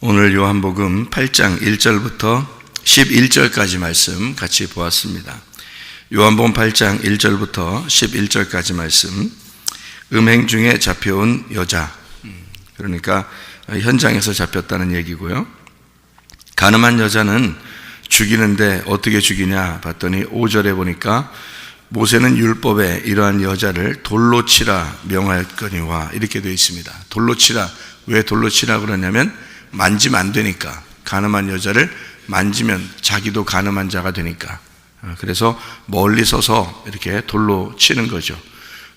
오늘 요한복음 8장 1절부터 11절까지 말씀 같이 보았습니다. 요한복음 8장 1절부터 11절까지 말씀, 음행 중에 잡혀온 여자, 그러니까 현장에서 잡혔다는 얘기고요. 간음한 여자는 죽이는데 어떻게 죽이냐 봤더니 5절에 보니까 모세는 율법에 이러한 여자를 돌로 치라 명하였거니와 이렇게 되어 있습니다. 돌로 치라. 왜 돌로 치라 그러냐면 만지면 안 되니까. 간음한 여자를 만지면 자기도 간음한 자가 되니까. 그래서 멀리 서서 이렇게 돌로 치는 거죠.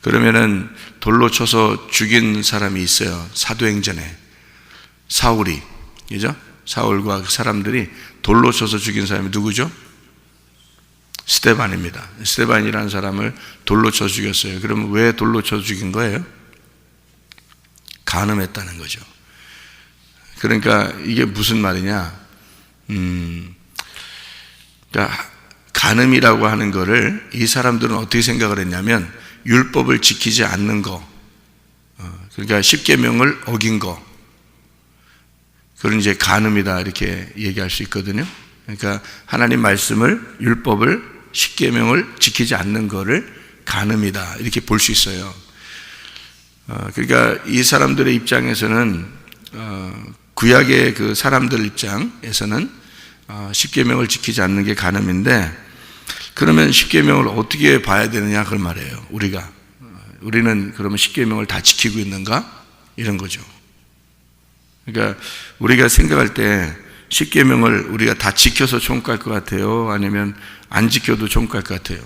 그러면은 돌로 쳐서 죽인 사람이 있어요. 사도행전에 사울이, 그죠? 사울과 그 사람들이 돌로 쳐서 죽인 사람이 누구죠? 스데반입니다. 스데반이라는 사람을 돌로 쳐 죽였어요. 그러면 왜 돌로 쳐 죽인 거예요? 간음했다는 거죠. 그러니까 이게 무슨 말이냐? 그러니까 간음이라고 하는 거를 이 사람들은 어떻게 생각을 했냐면 율법을 지키지 않는 거, 그러니까 십계명을 어긴 거, 그런 이제 간음이다 이렇게 얘기할 수 있거든요. 그러니까 하나님 말씀을, 율법을, 십계명을 지키지 않는 거를 간음이다 이렇게 볼 수 있어요. 그러니까 이 사람들의 입장에서는 구약의 그 사람들 입장에서는 십계명을 지키지 않는 게 간음인데, 그러면 십계명을 어떻게 봐야 되느냐 그런 말이에요. 우리는 그러면 십계명을 다 지키고 있는가 이런 거죠. 그러니까 우리가 생각할 때 십계명을 우리가 다 지켜서 천국 갈 것 같아요? 아니면 안 지켜도 천국 갈 것 같아요?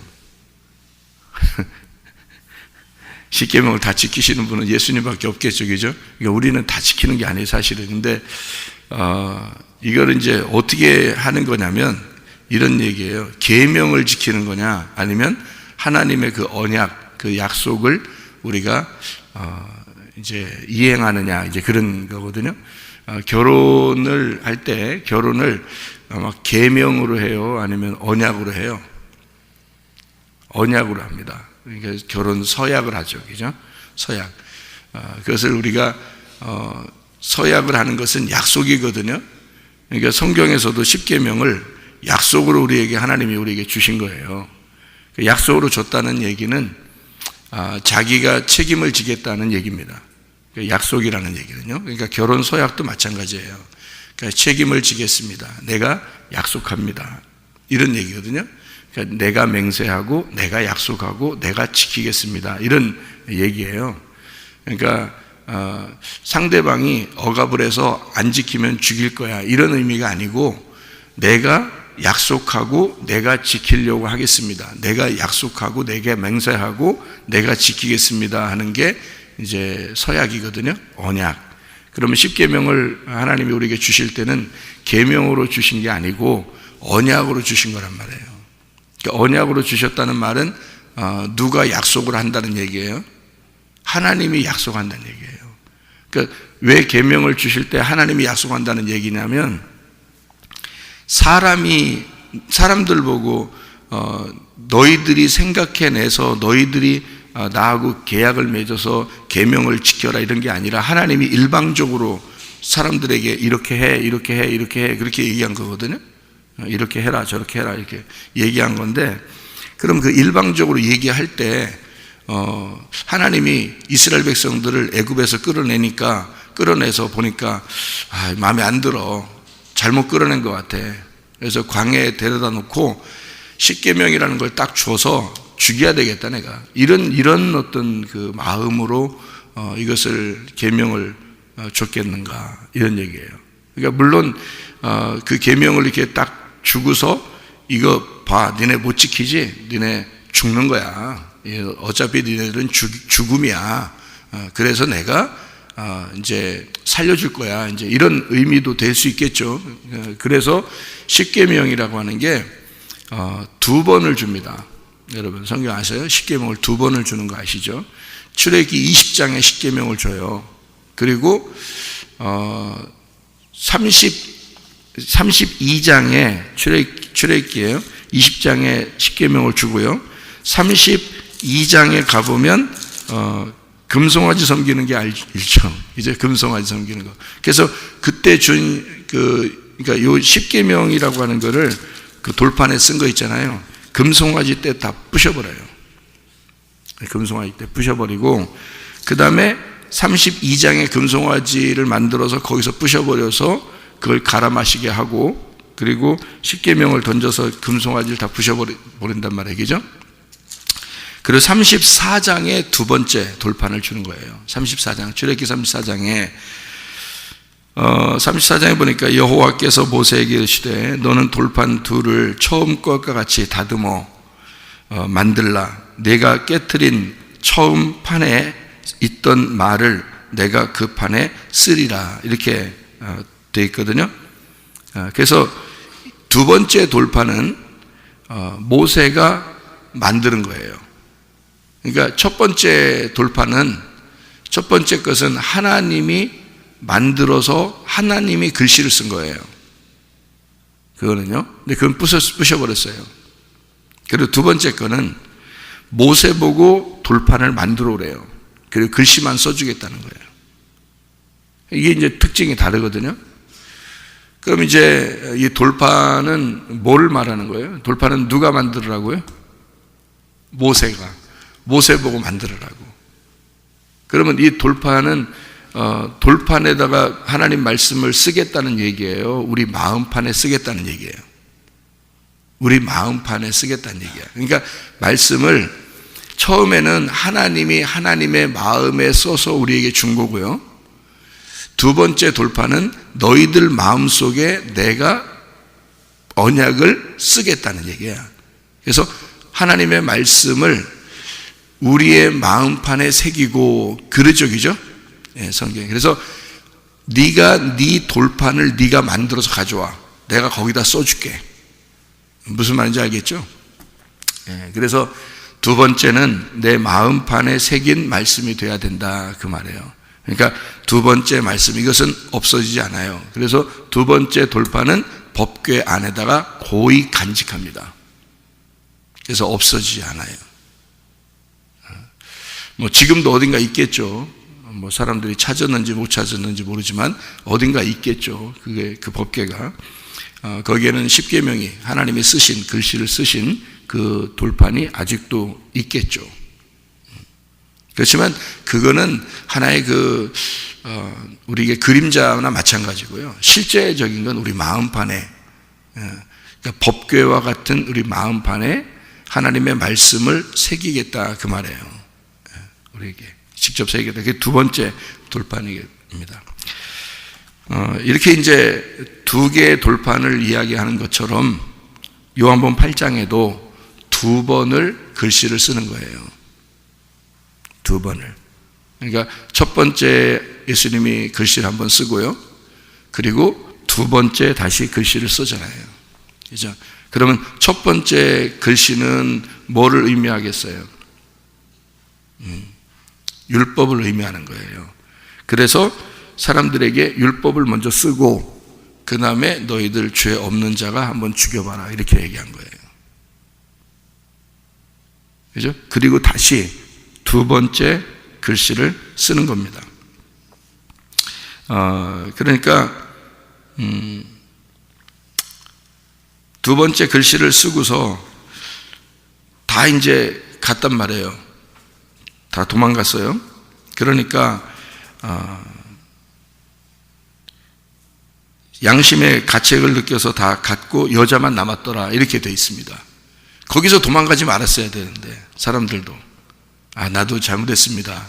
십계명을 다 지키시는 분은 예수님밖에 없겠죠, 그죠? 그러니까 우리는 다 지키는 게 아니에요, 사실은. 근데 이걸 이제 어떻게 하는 거냐면 이런 얘기예요. 계명을 지키는 거냐, 아니면 하나님의 그 언약, 그 약속을 우리가 이제 이행하느냐, 이제 그런 거거든요. 결혼을 할 때 결혼을 아마 계명으로 해요, 아니면 언약으로 해요? 언약으로 합니다. 그러니까 결혼 서약을 하죠, 그죠? 서약. 그것을 우리가 서약을 하는 것은 약속이거든요. 그러니까 성경에서도 십계명을 약속으로 하나님이 우리에게 주신 거예요. 약속으로 줬다는 얘기는 자기가 책임을 지겠다는 얘기입니다. 약속이라는 얘기는요. 그러니까 결혼 서약도 마찬가지예요. 그러니까 책임을 지겠습니다. 내가 약속합니다. 이런 얘기거든요. 그러니까 내가 맹세하고 내가 약속하고 내가 지키겠습니다. 이런 얘기예요. 그러니까 상대방이 억압을 해서 안 지키면 죽일 거야 이런 의미가 아니고, 내가 약속하고 내가 지키려고 하겠습니다. 내가 약속하고 내가 맹세하고 내가 지키겠습니다 하는 게 이제 서약이거든요. 언약. 그러면 십계명을 하나님이 우리에게 주실 때는 계명으로 주신 게 아니고 언약으로 주신 거란 말이에요. 그러니까 언약으로 주셨다는 말은 누가 약속을 한다는 얘기예요? 하나님이 약속한다는 얘기예요. 그러니까 왜 계명을 주실 때 하나님이 약속한다는 얘기냐면, 사람들 보고 너희들이 생각해내서 너희들이 나하고 계약을 맺어서 계명을 지켜라 이런 게 아니라 하나님이 일방적으로 사람들에게 이렇게 해, 이렇게 해, 이렇게 해, 그렇게 얘기한 거거든요. 이렇게 해라, 저렇게 해라, 이렇게 얘기한 건데, 그럼 그 일방적으로 얘기할 때 하나님이 이스라엘 백성들을 애굽에서 끌어내서 보니까 마음에 안 들어, 잘못 끌어낸 것 같아. 그래서 광야에 데려다 놓고 십계명이라는 걸 딱 줘서 죽여야 되겠다, 내가. 이런 어떤 그 마음으로 이것을 계명을 줬겠는가 이런 얘기예요. 그러니까 물론 그 계명을 이렇게 딱 주고서 이거 봐, 니네 못 지키지? 니네 죽는 거야. 어차피 니네들은 죽음이야. 그래서 내가 이제 살려줄 거야. 이제 이런 의미도 될 수 있겠죠. 그래서 십계명이라고 하는 게 2번을 줍니다. 여러분 성경 아세요? 십계명을 2번을 주는 거 아시죠? 출애굽기 20장에 십계명을 줘요. 그리고 32장에 출애굽기예요. 20장에 십계명을 주고요. 32장에 가보면 금송아지 섬기는 게 일정. 이제 금송아지 섬기는 거. 그래서 그때 그러니까 요 십계명이라고 하는 거를 그 돌판에 쓴 거 있잖아요. 금송아지 때 다 부셔버려요. 금송아지 때 부셔버리고, 그 다음에 32장의 금송아지를 만들어서 거기서 부셔버려서 그걸 갈아 마시게 하고, 그리고 십계명을 던져서 금송아지를 다 부셔버린단 말이에요. 그죠? 그리고 34장에 두 번째 돌판을 주는 거예요. 34장, 출애굽기 34장에 34장에 보니까 여호와께서 모세에게 이르시되 너는 돌판 둘을 처음 것과 같이 다듬어 만들라. 내가 깨트린 처음 판에 있던 말을 내가 그 판에 쓰리라. 이렇게 되어 있거든요. 그래서 두 번째 돌판은 모세가 만드는 거예요. 그러니까 첫 번째 돌판은, 첫 번째 것은 하나님이 만들어서 하나님이 글씨를 쓴 거예요. 그거는요. 근데 그건 부셔버렸어요. 그리고 두 번째 거는 모세 보고 돌판을 만들어 오래요. 그리고 글씨만 써주겠다는 거예요. 이게 이제 특징이 다르거든요. 그럼 이제 이 돌판은 뭘 말하는 거예요? 돌판은 누가 만들으라고요? 모세가. 모세 보고 만들으라고. 그러면 이 돌판은 돌판에다가 하나님 말씀을 쓰겠다는 얘기예요? 우리 마음판에 쓰겠다는 얘기예요? 우리 마음판에 쓰겠다는 얘기야. 그러니까 말씀을 처음에는 하나님이 하나님의 마음에 써서 우리에게 준 거고요. 두 번째 돌판은 너희들 마음속에 내가 언약을 쓰겠다는 얘기야. 그래서 하나님의 말씀을 우리의 마음판에 새기고, 그러죠, 그죠? 예, 성경에. 그래서 네가 네 돌판을 네가 만들어서 가져와. 내가 거기다 써줄게. 무슨 말인지 알겠죠? 예, 그래서 두 번째는 내 마음판에 새긴 말씀이 돼야 된다, 그 말이에요. 그러니까 두 번째 말씀, 이것은 없어지지 않아요. 그래서 두 번째 돌판은 법궤 안에다가 고이 간직합니다. 그래서 없어지지 않아요. 뭐 지금도 어딘가 있겠죠. 뭐 사람들이 찾았는지 못 찾았는지 모르지만 어딘가 있겠죠. 그게 그 법궤가. 거기에는 십계명이 하나님이 쓰신 글씨를 쓰신 그 돌판이 아직도 있겠죠. 그렇지만 그거는 하나의 우리에게 그림자나 마찬가지고요. 실제적인 건 우리 마음판에, 그러니까 법궤와 같은 우리 마음판에 하나님의 말씀을 새기겠다, 그 말이에요. 우리에게 직접 새기겠다. 그게 두 번째 돌판입니다. 이렇게 이제 두 개의 돌판을 이야기하는 것처럼 요한복음 8장에도 두 번을 글씨를 쓰는 거예요. 두 번을. 그러니까 첫 번째 예수님이 글씨를 한번 쓰고요. 그리고 두 번째 다시 글씨를 쓰잖아요. 그죠? 그러면 첫 번째 글씨는 뭐를 의미하겠어요? 율법을 의미하는 거예요. 그래서 사람들에게 율법을 먼저 쓰고 그 다음에 너희들 죄 없는 자가 한번 죽여봐라, 이렇게 얘기한 거예요. 그죠? 그리고 다시 두 번째 글씨를 쓰는 겁니다. 그러니까 두 번째 글씨를 쓰고서 다 이제 갔단 말이에요. 다 도망갔어요. 그러니까 양심의 가책을 느껴서 다 갔고 여자만 남았더라, 이렇게 돼 있습니다. 거기서 도망가지 말았어야 되는데, 사람들도 나도 잘못했습니다,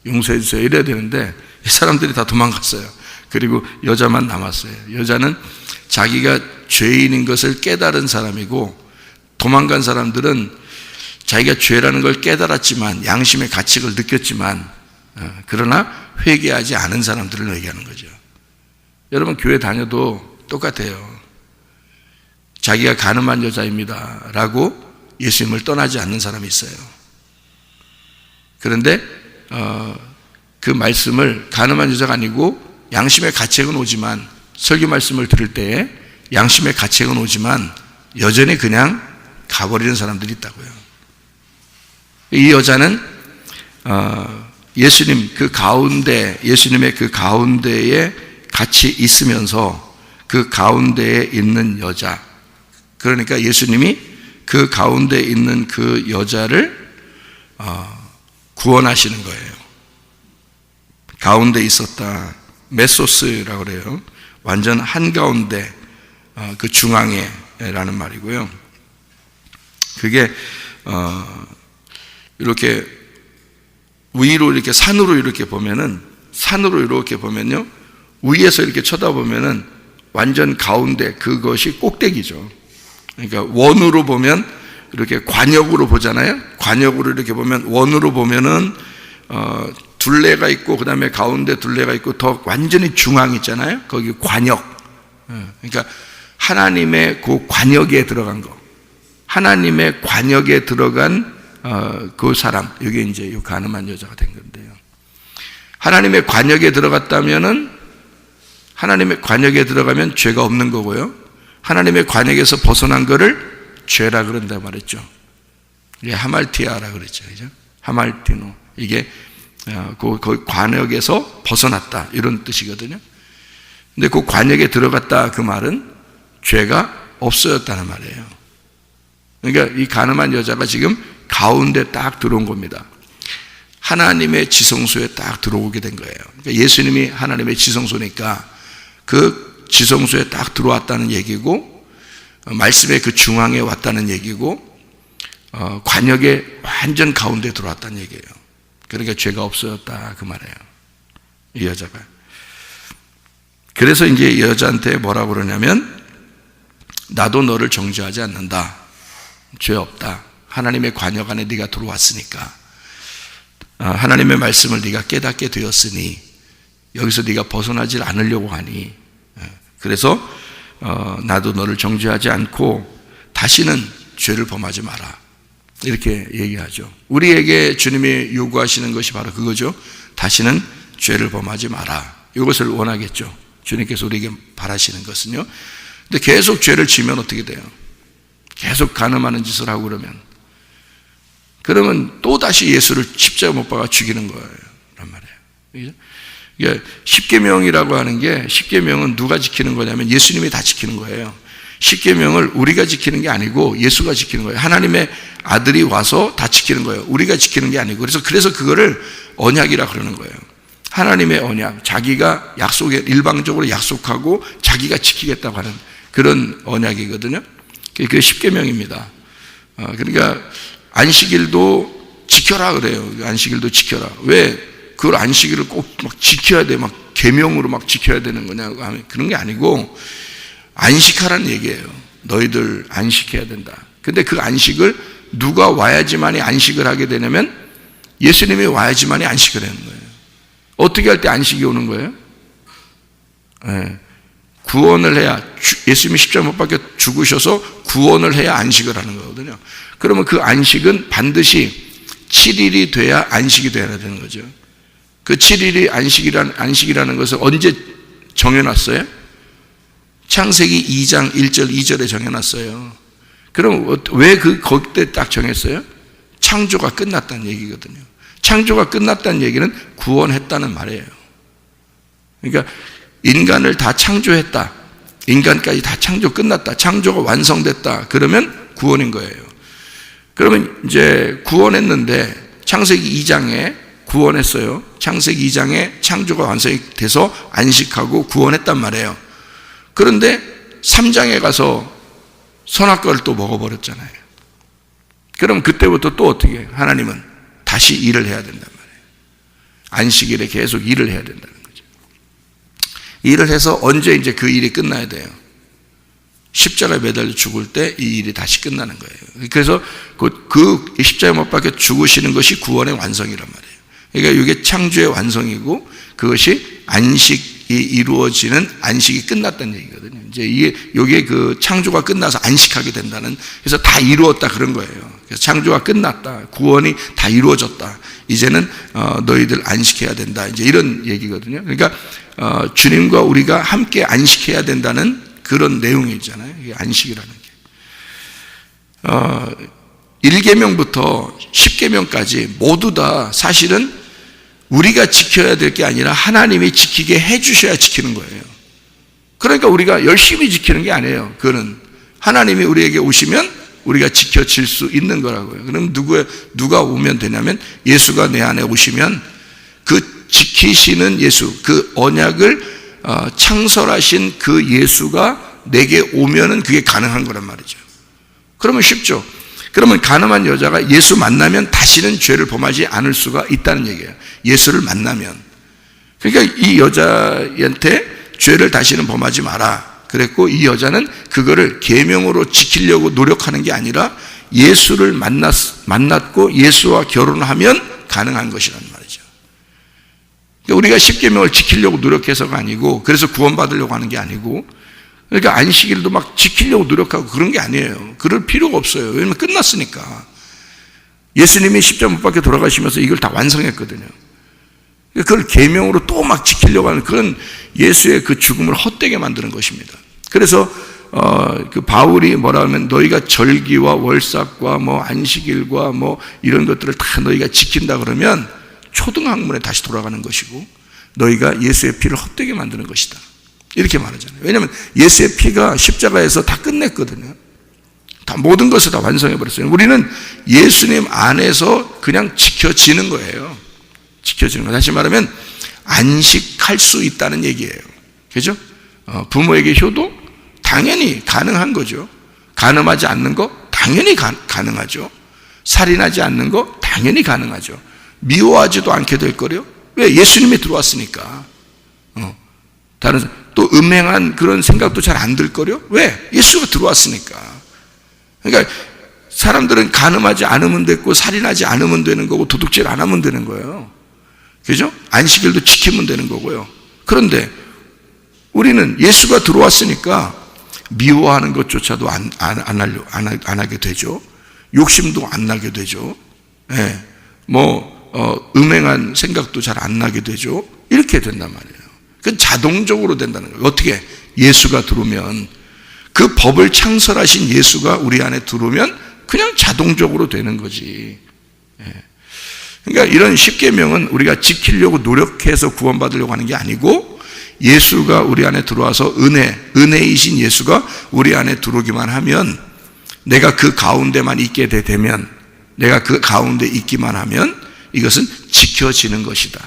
용서해 주세요, 이래야 되는데 이 사람들이 다 도망갔어요. 그리고 여자만 남았어요. 여자는 자기가 죄인인 것을 깨달은 사람이고, 도망간 사람들은 자기가 죄라는 걸 깨달았지만, 양심의 가책을 느꼈지만, 그러나 회개하지 않은 사람들을 얘기하는 거죠. 여러분 교회 다녀도 똑같아요. 자기가 가늠한 여자입니다 라고 예수님을 떠나지 않는 사람이 있어요. 그런데 그 말씀을, 가늠한 여자가 아니고 양심의 가책은 오지만, 설교 말씀을 들을 때에 양심의 가책은 오지만 여전히 그냥 가버리는 사람들이 있다고요. 이 여자는 예수님의 그 가운데에 같이 있으면서 그 가운데에 있는 여자, 그러니까 예수님이 그 가운데 있는 그 여자를 구원하시는 거예요. 가운데 있었다. 메소스라고 그래요. 완전 한가운데, 그 중앙에라는 말이고요. 그게 이렇게 위로 이렇게 산으로 이렇게 보면요, 위에서 이렇게 쳐다보면은 완전 가운데, 그것이 꼭대기죠. 그러니까 원으로 보면 이렇게 관역으로 보잖아요. 관역으로 이렇게 보면, 원으로 보면은 둘레가 있고 그 다음에 가운데 둘레가 있고 더 완전히 중앙 있잖아요. 거기 관역. 그러니까 하나님의 그 관역에 들어간 거, 하나님의 관역에 들어간 그 사람, 이게 이제 이 가늠한 여자가 된 건데요. 하나님의 관역에 들어갔다면은, 하나님의 관역에 들어가면 죄가 없는 거고요. 하나님의 관역에서 벗어난 거를 죄라 그런다 말했죠. 이게 하말티아라 그랬죠, 그죠? 하말티노. 이게 그 관역에서 벗어났다, 이런 뜻이거든요. 근데 그 관역에 들어갔다, 그 말은 죄가 없어졌다는 말이에요. 그러니까 이 가늠한 여자가 지금 가운데 딱 들어온 겁니다. 하나님의 지성소에 딱 들어오게 된 거예요. 그러니까 예수님이 하나님의 지성소니까 그 지성소에 딱 들어왔다는 얘기고, 말씀의 그 중앙에 왔다는 얘기고, 관역의 완전 가운데 들어왔다는 얘기예요. 그러니까 죄가 없어졌다, 그 말이에요, 이 여자가. 그래서 이제 여자한테 뭐라고 그러냐면, 나도 너를 정죄하지 않는다. 죄 없다. 하나님의 관역 안에 네가 들어왔으니까, 하나님의 말씀을 네가 깨닫게 되었으니 여기서 네가 벗어나질 않으려고 하니, 그래서 나도 너를 정죄하지 않고 다시는 죄를 범하지 마라, 이렇게 얘기하죠. 우리에게 주님이 요구하시는 것이 바로 그거죠. 다시는 죄를 범하지 마라. 이것을 원하겠죠. 주님께서 우리에게 바라시는 것은요. 근데 계속 죄를 지면 어떻게 돼요? 계속 간음하는 짓을 하고 그러면 또다시 예수를 십자가 못 박아 죽이는 거예요, 란 말이에요. 이게 십계명이라고 하는 게, 십계명은 누가 지키는 거냐면 예수님이 다 지키는 거예요. 십계명을 우리가 지키는 게 아니고 예수가 지키는 거예요. 하나님의 아들이 와서 다 지키는 거예요. 우리가 지키는 게 아니고. 그래서 그거를 언약이라 그러는 거예요. 하나님의 언약, 자기가 일방적으로 약속하고 자기가 지키겠다고 하는 그런 언약이거든요. 그게 십계명입니다. 그러니까 안식일도 지켜라 그래요. 안식일도 지켜라. 왜 그걸 안식일을 꼭 막 지켜야 돼? 막 계명으로 막 지켜야 되는 거냐고 하면 그런 게 아니고, 안식하라는 얘기예요. 너희들 안식해야 된다. 근데 그 안식을 누가 와야지만이 안식을 하게 되냐면 예수님이 와야지만이 안식을 하는 거예요. 어떻게 할 때 안식이 오는 거예요? 네. 구원을 해야, 예수님이 십자가 못 박혀 죽으셔서 구원을 해야 안식을 하는 거거든요. 그러면 그 안식은 반드시 7일이 돼야 안식이 돼야 되는 거죠. 그 7일이 안식이라는 것을 언제 정해놨어요? 창세기 2장 1절 2절에 정해놨어요. 그럼 왜 거기때 딱 정했어요? 창조가 끝났다는 얘기거든요. 창조가 끝났다는 얘기는 구원했다는 말이에요. 그러니까 인간을 다 창조했다, 인간까지 다 창조 끝났다, 창조가 완성됐다, 그러면 구원인 거예요. 그러면 이제 구원했는데 창세기 2장에 구원했어요. 창세기 2장에 창조가 완성이 돼서 안식하고 구원했단 말이에요. 그런데 3장에 가서 선악과를 또 먹어버렸잖아요. 그럼 그때부터 또 어떻게 해요? 하나님은 다시 일을 해야 된단 말이에요. 안식일에 계속 일을 해야 된다는 거죠. 일을 해서 언제 이제 그 일이 끝나야 돼요? 십자가에 매달려 죽을 때 이 일이 다시 끝나는 거예요. 그래서 그 십자가에 못 박혀 죽으시는 것이 구원의 완성이란 말이에요. 그러니까 이게 창조의 완성이고, 그것이 안식이 이루어지는, 안식이 끝났다는 얘기거든요. 이제 이게 그 창조가 끝나서 안식하게 된다는, 그래서 다 이루었다 그런 거예요. 그래서 창조가 끝났다, 구원이 다 이루어졌다, 이제는 너희들 안식해야 된다, 이제 이런 얘기거든요. 그러니까 주님과 우리가 함께 안식해야 된다는 그런 내용이 있잖아요. 이게 안식이라는 게. 1계명부터 10계명까지 모두 다 사실은 우리가 지켜야 될 게 아니라 하나님이 지키게 해주셔야 지키는 거예요. 그러니까 우리가 열심히 지키는 게 아니에요. 그거는 하나님이 우리에게 오시면 우리가 지켜질 수 있는 거라고요. 그럼 누가 오면 되냐면 예수가 내 안에 오시면 그 지키시는 예수, 그 언약을 창설하신 그 예수가 내게 오면은 그게 가능한 거란 말이죠. 그러면 쉽죠. 그러면 가늠한 여자가 예수 만나면 다시는 죄를 범하지 않을 수가 있다는 얘기예요. 예수를 만나면. 그러니까 이 여자한테 죄를 다시는 범하지 마라 그랬고, 이 여자는 그거를 계명으로 지키려고 노력하는 게 아니라 예수를 만났고 예수와 결혼하면 가능한 것이란 말이죠. 그러니까 우리가 십계명을 지키려고 노력해서가 아니고, 그래서 구원받으려고 하는 게 아니고, 그러니까 안식일도 막 지키려고 노력하고 그런 게 아니에요. 그럴 필요가 없어요. 왜냐면 끝났으니까. 예수님이 십자가 못 박혀 돌아가시면서 이걸 다 완성했거든요. 그걸 계명으로 또 막 지키려고 하는 그런 예수의 그 죽음을 헛되게 만드는 것입니다. 그래서 그 바울이 뭐라 하면 너희가 절기와 월삭과 뭐 안식일과 뭐 이런 것들을 다 너희가 지킨다 그러면 초등학문에 다시 돌아가는 것이고, 너희가 예수의 피를 헛되게 만드는 것이다, 이렇게 말하잖아요. 왜냐하면 예수의 피가 십자가에서 다 끝냈거든요. 다 모든 것을 다 완성해버렸어요. 우리는 예수님 안에서 그냥 지켜지는 거예요. 지켜지는 거. 다시 말하면 안식할 수 있다는 얘기예요. 그죠? 부모에게 효도? 당연히 가능한 거죠. 간음하지 않는 거? 당연히 가능하죠. 살인하지 않는 거? 당연히 가능하죠. 미워하지도 않게 될 거요. 왜? 예수님이 들어왔으니까. 다른 또 음행한 그런 생각도 잘 안 들 거요. 왜? 예수가 들어왔으니까. 그러니까 사람들은 간음하지 않으면 됐고, 살인하지 않으면 되는 거고, 도둑질 안 하면 되는 거예요. 그죠? 안식일도 지키면 되는 거고요. 그런데 우리는 예수가 들어왔으니까 미워하는 것조차도 안 하게 되죠. 욕심도 안 나게 되죠. 예. 음행한 생각도 잘 안 나게 되죠. 이렇게 된단 말이에요. 그건 자동적으로 된다는 거예요. 어떻게? 예수가 들어오면, 그 법을 창설하신 예수가 우리 안에 들어오면 그냥 자동적으로 되는 거지. 예. 그러니까 이런 십계명은 우리가 지키려고 노력해서 구원받으려고 하는 게 아니고, 예수가 우리 안에 들어와서 은혜이신 예수가 우리 안에 들어오기만 하면, 내가 그 가운데만 있게 되면, 내가 그 가운데 있기만 하면 이것은 지켜지는 것이다.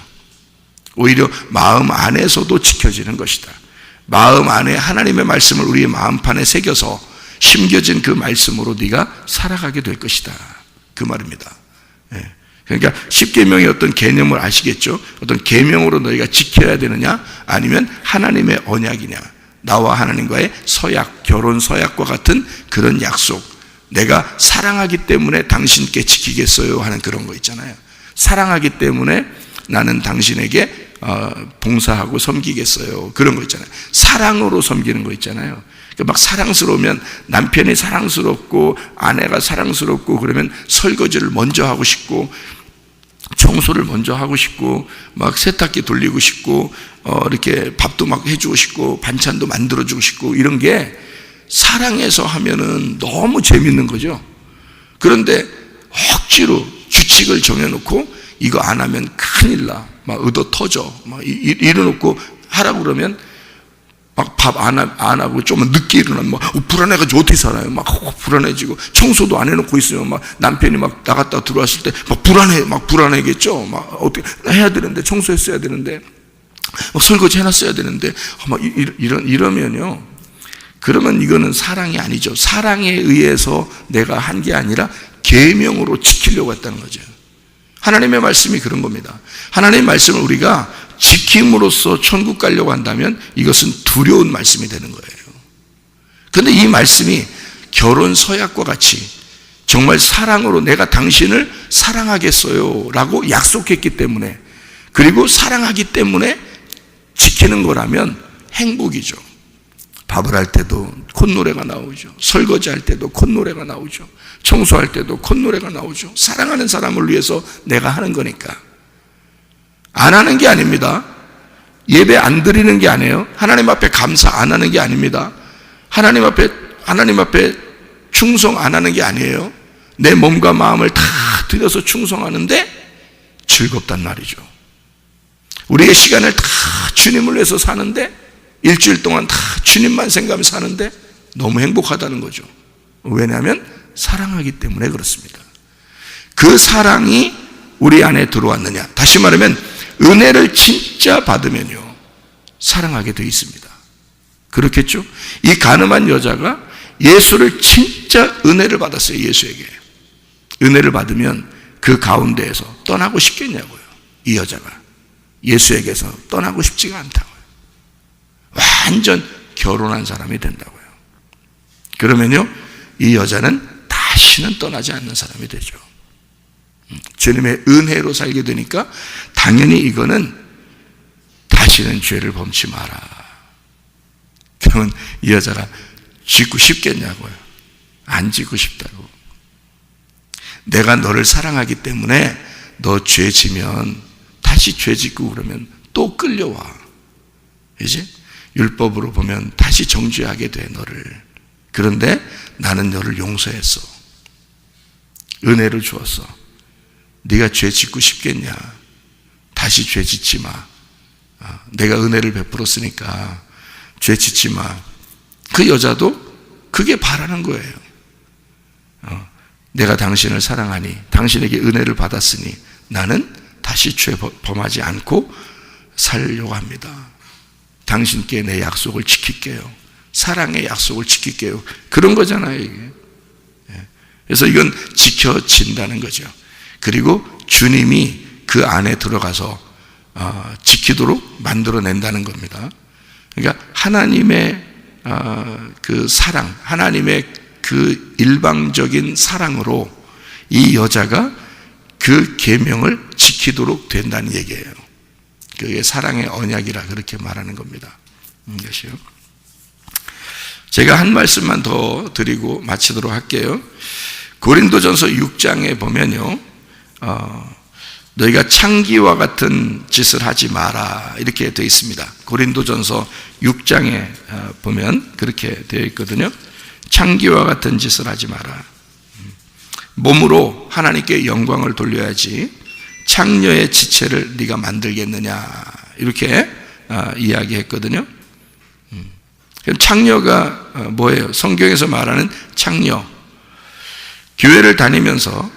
오히려 마음 안에서도 지켜지는 것이다. 마음 안에 하나님의 말씀을 우리의 마음판에 새겨서 심겨진 그 말씀으로 네가 살아가게 될 것이다, 그 말입니다. 예. 그러니까 십계명의 어떤 개념을 아시겠죠? 어떤 계명으로 너희가 지켜야 되느냐, 아니면 하나님의 언약이냐, 나와 하나님과의 서약, 결혼 서약과 같은 그런 약속, 내가 사랑하기 때문에 당신께 지키겠어요 하는 그런 거 있잖아요. 사랑하기 때문에 나는 당신에게 봉사하고 섬기겠어요, 그런 거 있잖아요. 사랑으로 섬기는 거 있잖아요. 막 사랑스러우면, 남편이 사랑스럽고 아내가 사랑스럽고 그러면 설거지를 먼저 하고 싶고, 청소를 먼저 하고 싶고, 막 세탁기 돌리고 싶고, 이렇게 밥도 막 해주고 싶고, 반찬도 만들어주고 싶고, 이런 게 사랑해서 하면은 너무 재밌는 거죠. 그런데 억지로 규칙을 정해놓고 이거 안 하면 큰일 나, 막 의도 터져, 막 이래놓고 하라고 그러면 막 밥 안 하고 좀 늦게 일어나면 막 불안해가지고 어떻게 살아요? 막 불안해지고, 청소도 안 해놓고 있으면 막 남편이 막 나갔다 들어왔을 때 막 불안해겠죠. 막 어떻게 해야 되는데, 청소했어야 되는데, 막 설거지 해놨어야 되는데, 막 이러면요. 그러면 이거는 사랑이 아니죠. 사랑에 의해서 내가 한 게 아니라 계명으로 지키려고 했다는 거죠. 하나님의 말씀이 그런 겁니다. 하나님의 말씀을 우리가 지킴으로써 천국 가려고 한다면 이것은 두려운 말씀이 되는 거예요. 그런데 이 말씀이 결혼 서약과 같이 정말 사랑으로 내가 당신을 사랑하겠어요 라고 약속했기 때문에, 그리고 사랑하기 때문에 지키는 거라면 행복이죠. 밥을 할 때도 콧노래가 나오죠. 설거지 할 때도 콧노래가 나오죠. 청소할 때도 콧노래가 나오죠. 사랑하는 사람을 위해서 내가 하는 거니까. 안 하는 게 아닙니다. 예배 안 드리는 게 아니에요. 하나님 앞에 감사 안 하는 게 아닙니다. 하나님 앞에 충성 안 하는 게 아니에요. 내 몸과 마음을 다 들여서 충성하는데 즐겁단 말이죠. 우리의 시간을 다 주님을 위해서 사는데, 일주일 동안 다 주님만 생각하며 사는데 너무 행복하다는 거죠. 왜냐하면 사랑하기 때문에 그렇습니다. 그 사랑이 우리 안에 들어왔느냐, 다시 말하면 은혜를 진짜 받으면요 사랑하게 되어 있습니다. 그렇겠죠? 이 가늠한 여자가 예수를 진짜 은혜를 받았어요. 예수에게 은혜를 받으면 그 가운데에서 떠나고 싶겠냐고요. 이 여자가 예수에게서 떠나고 싶지가 않다고요. 완전 결혼한 사람이 된다고요. 그러면요 이 여자는 다시는 떠나지 않는 사람이 되죠. 주님의 은혜로 살게 되니까 당연히 이거는 다시는 죄를 범치 마라. 그러면 이 여자가 짓고 싶겠냐고요. 안 짓고 싶다고. 내가 너를 사랑하기 때문에 너 죄 지면 다시 죄 짓고 그러면 또 끌려와. 이제 율법으로 보면 다시 정죄하게 돼 너를. 그런데 나는 너를 용서했어. 은혜를 주었어. 네가 죄 짓고 싶겠냐? 다시 죄 짓지 마. 내가 은혜를 베풀었으니까 죄 짓지 마. 그 여자도 그게 바라는 거예요. 내가 당신을 사랑하니, 당신에게 은혜를 받았으니 나는 다시 죄 범하지 않고 살려고 합니다. 당신께 내 약속을 지킬게요. 사랑의 약속을 지킬게요. 그런 거잖아요, 이게. 그래서 이건 지켜진다는 거죠. 그리고 주님이 그 안에 들어가서 지키도록 만들어낸다는 겁니다. 그러니까 하나님의 그 사랑, 하나님의 그 일방적인 사랑으로 이 여자가 그 계명을 지키도록 된다는 얘기예요. 그게 사랑의 언약이라 그렇게 말하는 겁니다. 이것이요. 제가 한 말씀만 더 드리고 마치도록 할게요. 고린도전서 6장에 보면요, 너희가 창기와 같은 짓을 하지 마라 이렇게 되어 있습니다. 고린도전서 6장에 보면 그렇게 되어 있거든요. 창기와 같은 짓을 하지 마라. 몸으로 하나님께 영광을 돌려야지 창녀의 지체를 네가 만들겠느냐 이렇게 이야기했거든요. 그럼 창녀가 뭐예요? 성경에서 말하는 창녀, 교회를 다니면서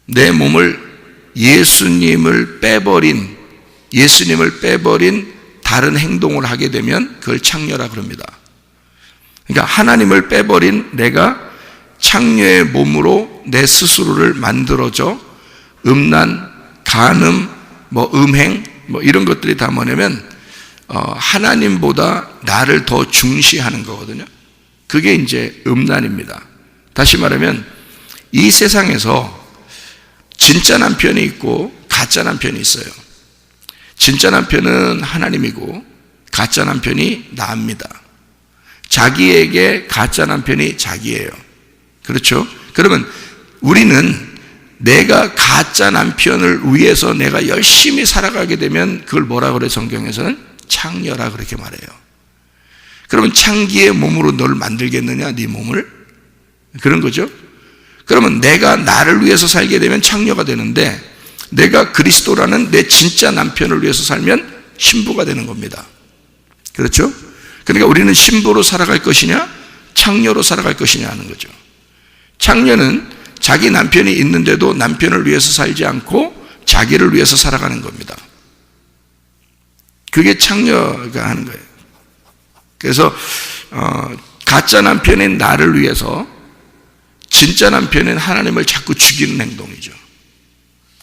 내 몸을 예수님을 빼버린 다른 행동을 하게 되면 그걸 창녀라 그럽니다. 그러니까 하나님을 빼버린 내가 창녀의 몸으로 내 스스로를 만들어져 음란, 간음, 음행 이런 것들이 다 뭐냐면 하나님보다 나를 더 중시하는 거거든요. 그게 이제 음란입니다. 다시 말하면 이 세상에서 진짜 남편이 있고 가짜 남편이 있어요. 진짜 남편은 하나님이고 가짜 남편이 나입니다. 자기에게 가짜 남편이 자기예요. 그렇죠? 그러면 우리는 내가 가짜 남편을 위해서 내가 열심히 살아가게 되면 그걸 뭐라 그래? 성경에서는 창녀라 그렇게 말해요. 그러면 창기의 몸으로 너를 만들겠느냐? 네 몸을? 그런 거죠. 그러면 내가 나를 위해서 살게 되면 창녀가 되는데 내가 그리스도라는 내 진짜 남편을 위해서 살면 신부가 되는 겁니다. 그렇죠? 그러니까 우리는 신부로 살아갈 것이냐 창녀로 살아갈 것이냐 하는 거죠. 창녀는 자기 남편이 있는데도 남편을 위해서 살지 않고 자기를 위해서 살아가는 겁니다. 그게 창녀가 하는 거예요. 그래서 가짜 남편인 나를 위해서 진짜 남편인 하나님을 자꾸 죽이는 행동이죠.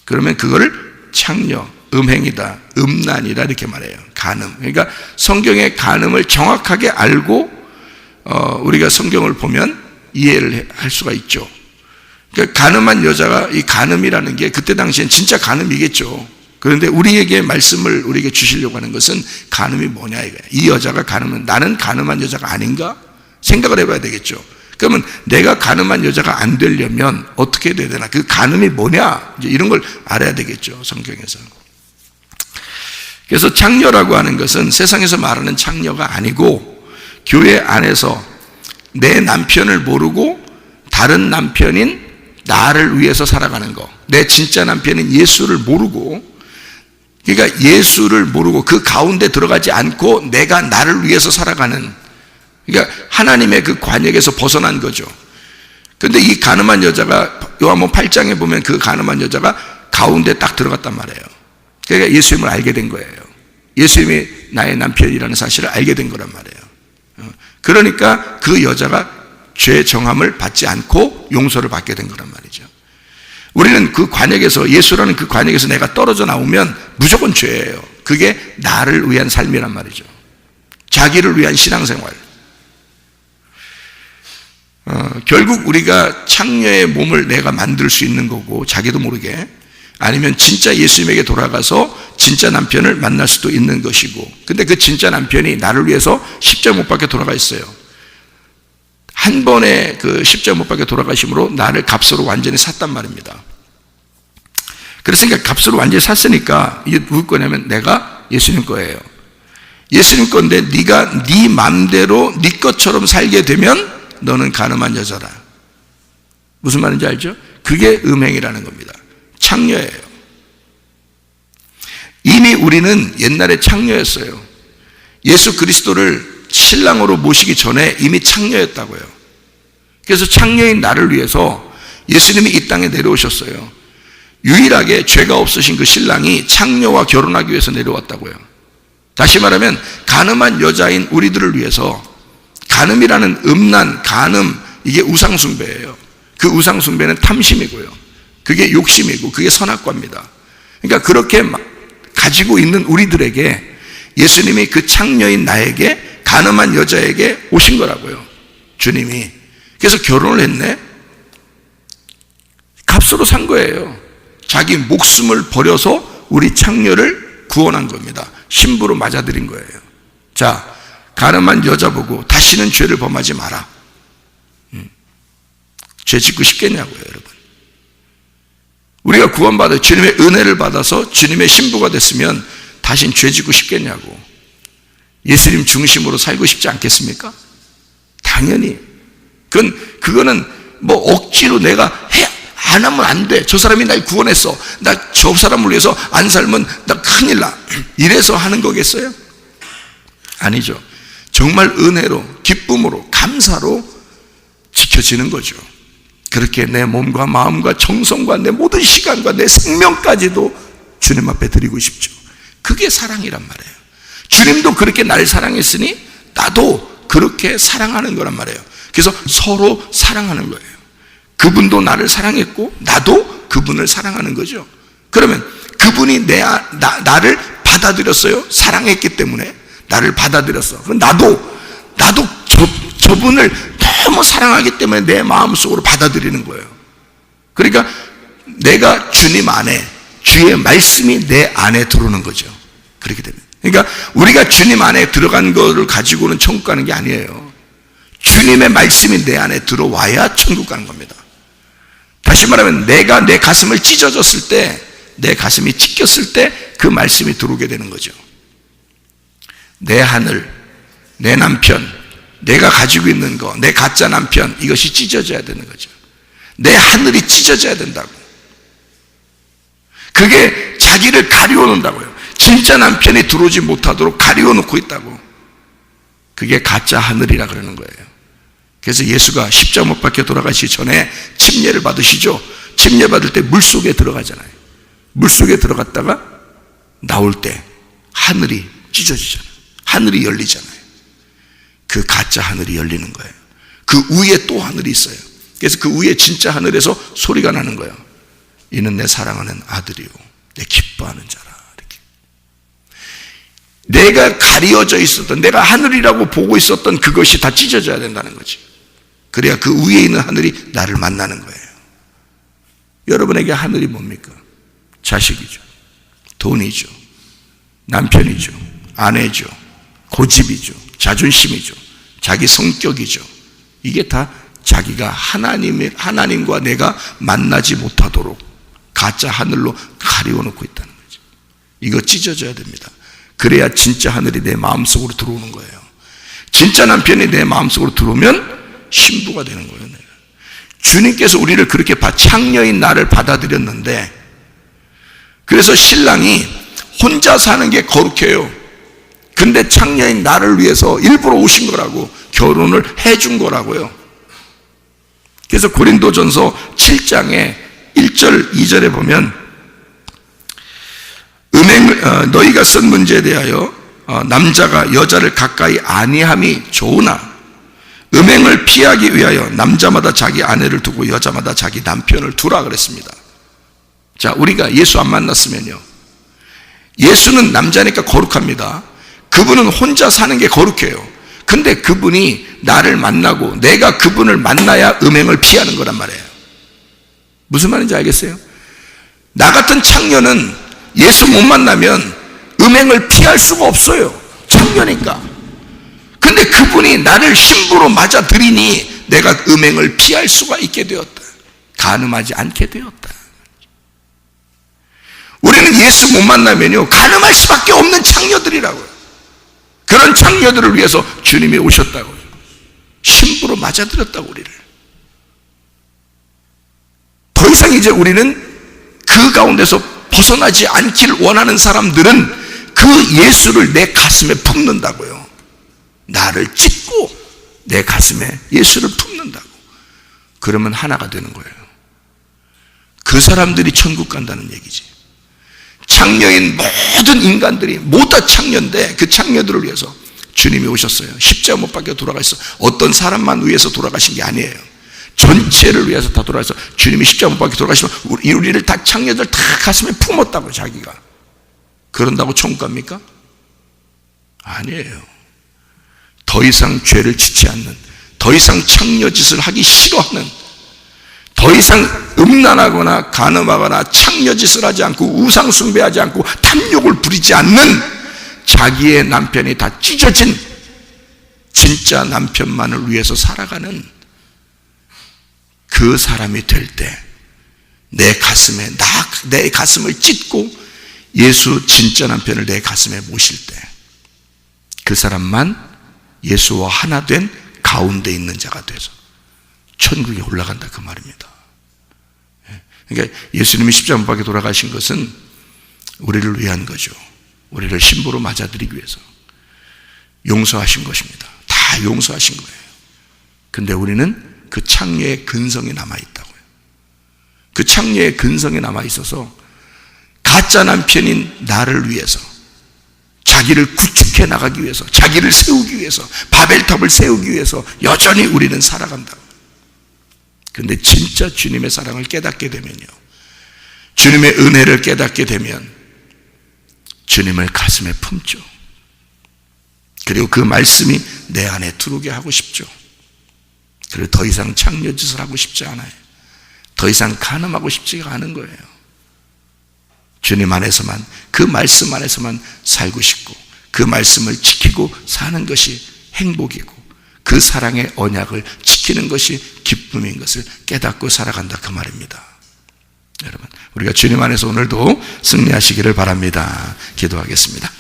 그러면 그거를 창녀, 음행이다, 음란이다 이렇게 말해요. 간음. 그러니까 성경의 간음을 정확하게 알고 우리가 성경을 보면 이해를 할 수가 있죠. 그러니까 간음한 여자가 이 간음이라는 게 그때 당시엔 진짜 간음이겠죠. 그런데 우리에게 말씀을 우리에게 주시려고 하는 것은 간음이 뭐냐 이거예요. 이 여자가 간음은 나는 간음한 여자가 아닌가 생각을 해봐야 되겠죠. 그러면 내가 간음한 여자가 안 되려면 어떻게 돼야 되나? 그 간음이 뭐냐? 이제 이런 걸 알아야 되겠죠. 성경에서. 그래서 창녀라고 하는 것은 세상에서 말하는 창녀가 아니고 교회 안에서 내 남편을 모르고 다른 남편인 나를 위해서 살아가는 거. 내 진짜 남편인 예수를 모르고 그러니까 예수를 모르고 그 가운데 들어가지 않고 내가 나를 위해서 살아가는, 그러니까 하나님의 그 관역에서 벗어난 거죠. 근데 이 가늠한 여자가 요한복음 8장에 보면 그 가늠한 여자가 가운데 딱 들어갔단 말이에요. 그러니까 예수님을 알게 된 거예요. 예수님이 나의 남편이라는 사실을 알게 된 거란 말이에요. 그러니까 그 여자가 죄 정함을 받지 않고 용서를 받게 된 거란 말이죠. 우리는 그 관역에서, 예수라는 그 관역에서 내가 떨어져 나오면 무조건 죄예요. 그게 나를 위한 삶이란 말이죠. 자기를 위한 신앙생활. 결국 우리가 창녀의 몸을 내가 만들 수 있는 거고, 자기도 모르게, 아니면 진짜 예수님에게 돌아가서 진짜 남편을 만날 수도 있는 것이고, 근데 그 진짜 남편이 나를 위해서 십자가 못 박혀 돌아가 있어요. 한 번에 그 십자가 못 박혀 돌아가심으로 나를 값으로 완전히 샀단 말입니다. 그랬으니까 값으로 완전히 샀으니까 이게 누구 거냐면 내가 예수님 거예요. 예수님 건데 네가 네 맘대로 네 것처럼 살게 되면 너는 가늠한 여자라. 무슨 말인지 알죠? 그게 음행이라는 겁니다. 창녀예요. 이미 우리는 옛날에 창녀였어요. 예수 그리스도를 신랑으로 모시기 전에 이미 창녀였다고요. 그래서 창녀인 나를 위해서 예수님이 이 땅에 내려오셨어요. 유일하게 죄가 없으신 그 신랑이 창녀와 결혼하기 위해서 내려왔다고요. 다시 말하면 가늠한 여자인 우리들을 위해서, 간음이라는 음란, 간음, 이게 우상숭배예요. 그 우상숭배는 탐심이고요. 그게 욕심이고 그게 선악과입니다. 그러니까 그렇게 가지고 있는 우리들에게 예수님이 그 창녀인 나에게, 가늠한 여자에게 오신 거라고요. 주님이. 그래서 결혼을 했네. 값으로 산 거예요. 자기 목숨을 버려서 우리 창녀를 구원한 겁니다. 신부로 맞아들인 거예요. 자, 가늠한 여자 보고 다시는 죄를 범하지 마라. 죄 짓고 싶겠냐고요, 여러분. 우리가 구원받아 주님의 은혜를 받아서 주님의 신부가 됐으면 다신 죄 짓고 싶겠냐고. 예수님 중심으로 살고 싶지 않겠습니까? 당연히. 그거는 뭐 억지로 내가 안 하면 안 돼. 저 사람이 날 구원했어. 나 저 사람을 위해서 안 살면 나 큰일 나. 이래서 하는 거겠어요? 아니죠. 정말 은혜로, 기쁨으로, 감사로 지켜지는 거죠. 그렇게 내 몸과 마음과 정성과 내 모든 시간과 내 생명까지도 주님 앞에 드리고 싶죠. 그게 사랑이란 말이에요. 주님도 그렇게 날 사랑했으니 나도 그렇게 사랑하는 거란 말이에요. 그래서 서로 사랑하는 거예요. 그분도 나를 사랑했고 나도 그분을 사랑하는 거죠. 그러면 그분이 나를 받아들였어요. 사랑했기 때문에 나를 받아들였어. 그럼 나도 저분을 너무 사랑하기 때문에 내 마음속으로 받아들이는 거예요. 그러니까 내가 주님 안에, 주의 말씀이 내 안에 들어오는 거죠. 그렇게 되면. 그러니까 우리가 주님 안에 들어간 거를 가지고는 천국 가는 게 아니에요. 주님의 말씀이 내 안에 들어와야 천국 가는 겁니다. 다시 말하면 내가 내 가슴을 찢어졌을 때, 내 가슴이 찢겼을 때 그 말씀이 들어오게 되는 거죠. 내 하늘, 내 남편, 내가 가지고 있는 거, 내 가짜 남편, 이것이 찢어져야 되는 거죠. 내 하늘이 찢어져야 된다고. 그게 자기를 가리워놓는다고요. 진짜 남편이 들어오지 못하도록 가리워놓고 있다고. 그게 가짜 하늘이라 그러는 거예요. 그래서 예수가 십자가 못 박혀 돌아가시기 전에 침례를 받으시죠. 침례 받을 때 물속에 들어가잖아요. 물속에 들어갔다가 나올 때 하늘이 찢어지잖아요. 하늘이 열리잖아요. 그 가짜 하늘이 열리는 거예요. 그 위에 또 하늘이 있어요. 그래서 그 위에 진짜 하늘에서 소리가 나는 거예요. 이는 내 사랑하는 아들이요 내 기뻐하는 자라. 이렇게. 내가 가려져 있었던, 내가 하늘이라고 보고 있었던 그것이 다 찢어져야 된다는 거지. 그래야 그 위에 있는 하늘이 나를 만나는 거예요. 여러분에게 하늘이 뭡니까? 자식이죠, 돈이죠, 남편이죠, 아내죠, 고집이죠, 자존심이죠, 자기 성격이죠. 이게 다 자기가 하나님과 내가 만나지 못하도록 가짜 하늘로 가리워놓고 있다는 거죠. 이거 찢어져야 됩니다. 그래야 진짜 하늘이 내 마음속으로 들어오는 거예요. 진짜 남편이 내 마음속으로 들어오면 신부가 되는 거예요. 내가. 주님께서 우리를 그렇게 창녀인 나를 받아들였는데, 그래서 신랑이 혼자 사는 게 거룩해요. 근데 창녀인 나를 위해서 일부러 오신 거라고, 결혼을 해준 거라고요. 그래서 고린도전서 7장에 1절 2절에 보면 너희가 쓴 문제에 대하여 남자가 여자를 가까이 아니함이 좋으나 음행을 피하기 위하여 남자마다 자기 아내를 두고 여자마다 자기 남편을 두라 그랬습니다. 자, 우리가 예수 안 만났으면요, 예수는 남자니까 거룩합니다. 그분은 혼자 사는 게 거룩해요. 근데 그분이 나를 만나고 내가 그분을 만나야 음행을 피하는 거란 말이에요. 무슨 말인지 알겠어요? 나 같은 창녀는 예수 못 만나면 음행을 피할 수가 없어요. 창녀니까. 근데 그분이 나를 신부로 맞아들이니 내가 음행을 피할 수가 있게 되었다. 간음하지 않게 되었다. 우리는 예수 못 만나면요, 간음할 수밖에 없는 창녀들이라고요. 그런 창녀들을 위해서 주님이 오셨다고요. 신부로 맞아들였다고 우리를. 더 이상 이제 우리는 그 가운데서 벗어나지 않기를 원하는 사람들은 그 예수를 내 가슴에 품는다고요. 나를 찢고 내 가슴에 예수를 품는다고. 그러면 하나가 되는 거예요. 그 사람들이 천국 간다는 얘기지. 창녀인 모든 인간들이 모두 다 창녀인데 그 창녀들을 위해서 주님이 오셨어요. 십자가 못 박혀 돌아가셨어. 어떤 사람만 위해서 돌아가신 게 아니에요. 전체를 위해서 다 돌아가서 주님이 십자가 못 박혀 돌아가시면 우리를 다 창녀들 다 가슴에 품었다고. 자기가 그런다고 천국 갑니까? 아니에요. 더 이상 죄를 짓지 않는, 더 이상 창녀짓을 하기 싫어하는, 더 이상 음란하거나 간음하거나 창녀짓을 하지 않고 우상 숭배하지 않고 탐욕을 부리지 않는, 자기의 남편이 다 찢어진 진짜 남편만을 위해서 살아가는 그 사람이 될 때, 내 가슴을 찢고 예수 진짜 남편을 내 가슴에 모실 때, 그 사람만 예수와 하나 된 가운데 있는 자가 돼서 천국에 올라간다, 그 말입니다. 그러니까 예수님이 십자가 못 박혀 돌아가신 것은 우리를 위한 거죠. 우리를 신부로 맞아들이기 위해서 용서하신 것입니다. 다 용서하신 거예요. 근데 우리는 그 창녀의 근성이 남아있다고요. 그 창녀의 근성이 남아있어서 가짜 남편인 나를 위해서, 자기를 구축해 나가기 위해서, 자기를 세우기 위해서, 바벨탑을 세우기 위해서 여전히 우리는 살아간다고. 근데 진짜 주님의 사랑을 깨닫게 되면요, 주님의 은혜를 깨닫게 되면 주님을 가슴에 품죠. 그리고 그 말씀이 내 안에 들어오게 하고 싶죠. 그리고 더 이상 창녀짓을 하고 싶지 않아요. 더 이상 간음하고 싶지가 않은 거예요. 주님 안에서만, 그 말씀 안에서만 살고 싶고, 그 말씀을 지키고 사는 것이 행복이고, 그 사랑의 언약을 지키는 것이 기쁨인 것을 깨닫고 살아간다, 그 말입니다. 여러분, 우리가 주님 안에서 오늘도 승리하시기를 바랍니다. 기도하겠습니다.